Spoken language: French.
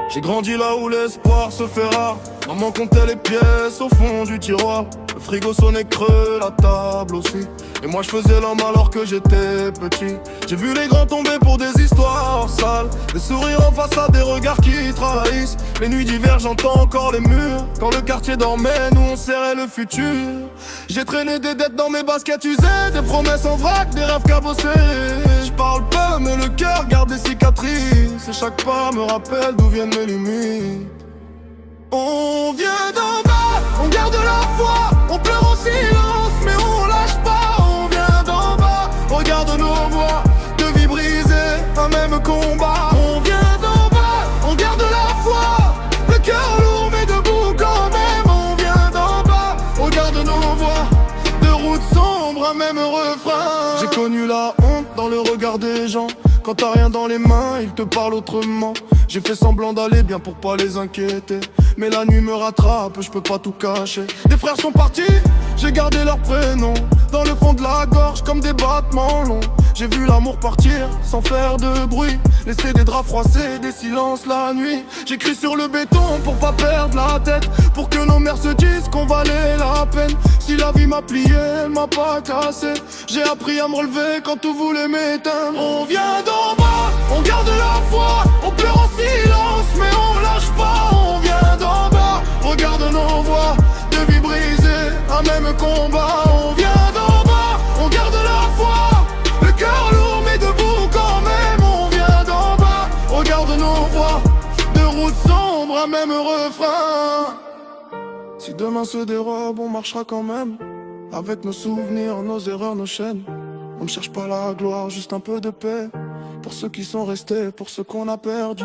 J'ai grandi là où l'espoir se fait rare. Maman comptait les pièces au fond du tiroir. Le frigo sonnait creux, la table aussi. Et moi je faisais l'homme alors que j'étais petit. J'ai vu les grands tomber pour des histoires sales. Des sourires en façade, des regards qui trahissent. Les nuits d'hiver j'entends encore les murs. Quand le quartier dormait, nous on serrait le futur. J'ai traîné des dettes dans mes baskets usées. Des promesses en vrac, des rêves cabossés. Je parle peu mais le cœur garde des cicatrices. Et chaque pas me rappelle d'où viennent mes limites. On vient d'en bas, on garde la foi. On pleure en silence mais on lâche pas. On vient d'en bas, regarde nos voix. De vies brisées, un même combat. On vient d'en bas, on garde la foi. Le cœur lourd mais debout quand même. On vient d'en bas, regarde nos voix. De routes sombres, un même refrain. J'ai connu la honte dans le regard des gens. Quand t'as rien dans les mains, ils te parlent autrement. J'ai fait semblant d'aller bien pour pas les inquiéter. Mais la nuit me rattrape, je peux pas tout cacher. Des frères sont partis, j'ai gardé leur prénom. Dans le fond de la gorge comme des battements longs. J'ai vu l'amour partir sans faire de bruit. Laisser des draps froissés, des silences la nuit. J'écris sur le béton pour pas perdre la tête. Pour que nos mères se disent qu'on valait la peine. Si la vie m'a plié, elle m'a pas cassé. J'ai appris à me relever quand tout voulait m'éteindre. On vient d'en bas, on garde la foi. On pleure en silence mais on lâche pas. On vient d'en bas, regarde nos voix. De vies brisées, un même combat. On vient d'en bas, on garde la foi. Le cœur lourd mais debout quand même. On vient d'en bas, regarde nos voix. De routes sombres, un même refrain. Si demain se dérobe, on marchera quand même. Avec nos souvenirs, nos erreurs, nos chaînes. On ne cherche pas la gloire, juste un peu de paix. Pour ceux qui sont restés, pour ceux qu'on a perdus.